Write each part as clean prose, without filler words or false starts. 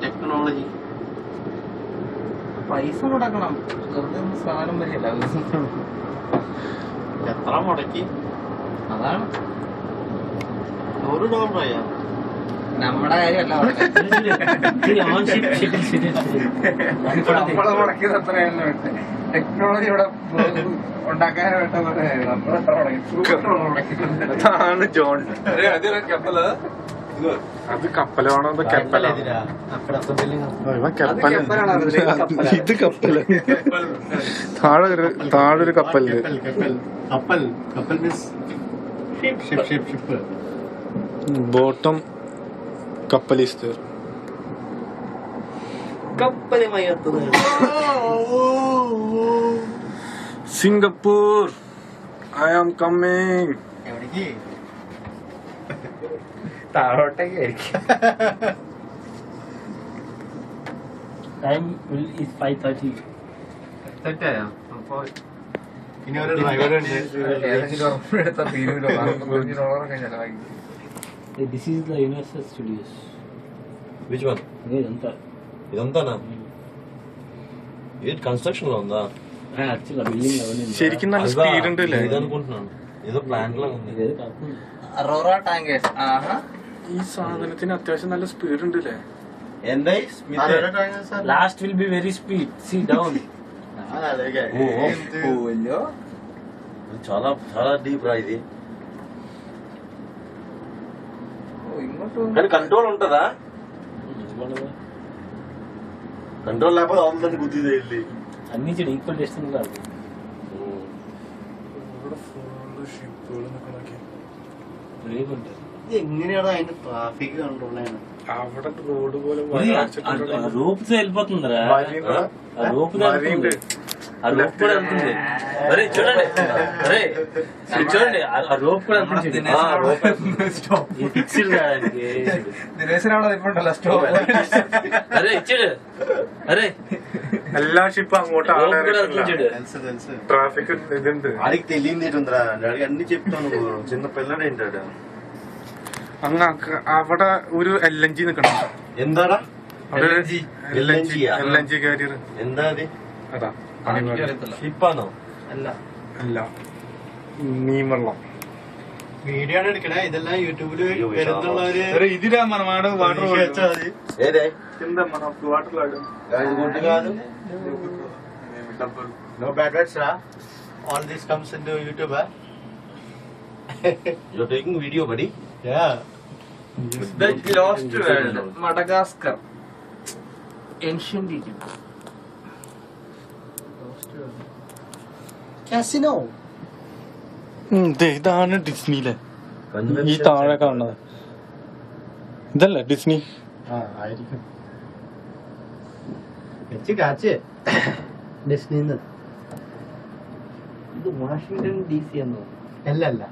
Technology പൈസ മുടക്കണം, സാധനം വരില്ല. എത്ര മുടക്കി? അതാണ് $100 നമ്മുടെ കാര്യമല്ല. നമ്മളെ മുടക്കിയത് അത്രയാണ്. ടെക്നോളജി ഇവിടെ ഉണ്ടാക്കാനായിട്ട് അതാണ് ജോൺ. അത് കപ്പലാണോ? ഇത് കപ്പല്. താഴൊരു കപ്പല്. ബോട്ടം കപ്പലിസ്റ്റ് സിംഗപ്പൂർ. I am coming. എവിടേക്ക്? താഴോട്ടേക്ക് ആയിരിക്കും. Time is 5:30. തെറ്റായോ? അപ്പൊ ഇനി ഒരു ഡ്രൈവർ ഉണ്ട്. ഏതെങ്കിലും ഉറപ്പെടുത്താൻ തീരുമല്ലോ. $45 ചെലവാക്കി. This is the Universal Studios. Which one? ఇదంతానా? ఇది కన్స్ట్రక్షన్ లో ఉందా? Actually, building level. ശരിക്കും നല്ല സ്പീഡ് ഉണ്ട് അല്ലേ? ഇതనుకుంటున్నాను ఏదో ప్లాంట్ లా ఉంది. അറോറ ടാങ്കേഴ്സ്. ഈ സാധനത്തിന് അത്യാവശ്യം നല്ല സ്പീഡ് ഉണ്ട് അല്ലേ? എന്തായി? Last will be very speed. See down. చాలా చాలా డీప్ రా ఇది. కానీ కంట్రోల్ ఉంటదా? కంట్రోల్ లేకపోతే అవుతుందని బుద్ధి వెళ్ళి అన్ని ఈక్వల్ డిస్టెన్స్ కాదు. എങ്ങനെയാണ് അതിന്റെ ട്രാഫിക് കൺട്രോൾ ചെയ്യണം? അവിടെ റോഡ് പോലെ రూప్ వెళ్ళిపోతుందిరా. రూప్ ఆ రూప్ కూడా వెళ్తుంది. అరే చూడండి, అరే చూడండి, ఆ రూప్ కూడా వెళ్తుంది. ఫిక్స్డ్ కాడానికి అరే ఇచ్చాడు. అరే എല്ലാ ഷിപ്പും അങ്ങോട്ട് ട്രാഫിക് ഇതുണ്ട്. ఆడికి తెలియదు ఏంటందిరా, ఆడికి అన్ని చెప్తాను. చిన్న పిల్లడు ఏంటాడు. അങ്ങ് അവിടെ ഒരു LNG നിക്കണം. എന്താടാ LNG കാരിയർ. എന്താ അത്? അതാ ഷിപ്പാണോ? അല്ല, മീൻവെള്ളം. വീഡിയോ ആണ് എടുക്കണേ. ഇതെല്ലാം യൂട്യൂബില് വരുന്നുള്ളവര് ഇതിലാ మనమాడు వాటర్ ఏదే కింద మనం వాటర్ లాడు. అది గుడ్డు కాదు. No bad words, ra. All this comes into YouTube, huh? You're taking video, buddy? Yeah. The Lost World, Madagascar. Ancient Egypt. Casino. ഇതാണ് ഡിസ്നിയിലെ ഈ താഴെ കാണുന്നത്. ഇതല്ലേ ഡിസ്നി? ആയിരിക്കും. കാച്ച് ഡിസ്നിന്ന്. ഇത് വാഷിംഗ്ടൺ DC എന്നോ? അല്ലല്ല,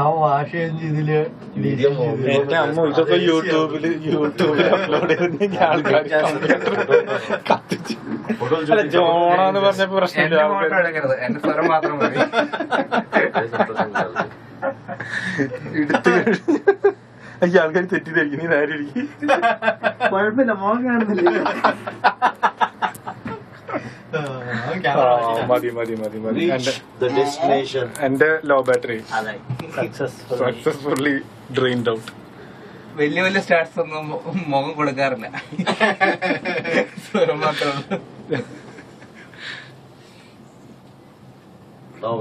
ആ വാഷ് ഇതില് എന്റെ അമ്മ ഇതൊക്കെ യൂട്യൂബില് അപ്ലോഡ് ചെയ്ത് ആൾക്കാർ കത്തിച്ചു. ജോണാന്ന് പറഞ്ഞപ്പോ പ്രശ്നമില്ല. എന്റെ സ്വരം മാത്രം മതി. എടുത്ത് ഈ ആൾക്കാർ തെറ്റിദ്ധരിക്കും. നീ നേരെ ഇരിക്കും. കുഴപ്പമില്ല, മോൻ കാണുന്നില്ല. മതി. എന്റെ low battery successfully drained out. വലിയ വലിയ സ്റ്റാർട്സ് ഒന്നും മുഖം കൊടുക്കാറില്ല. സ്വരം മാത്രം.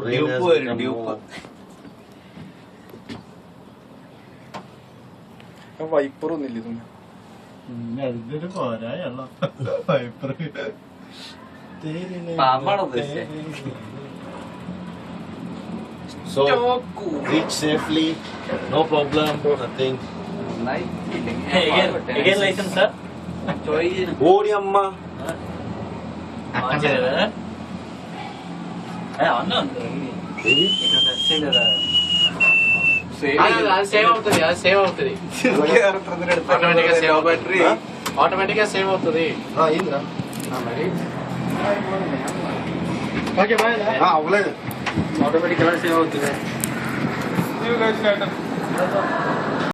ഡ്യൂപ്പ് വരും, ഡ്യൂപ്പ്. വൈപ്പർ ഒന്നില്ല ഇതൊന്നും. ഇതൊരു പോരായുള്ള വൈപ്പർ. പാമ്പാണ് ഉദ്ദേശിച്ചത്. So, reach safely, no problem, nothing. again license sir. ఓడి అమ్మ. సేవ్ అవుతుంది, అది సేవ్ అవుతుంది. ఆటోమేటిక్ గా సేవ్ అవుతుంది. మరి ఓకే బాయ్. అవ్వలేదు. ఆటోమేటిక్ గా సేవ్ అవుతుంది.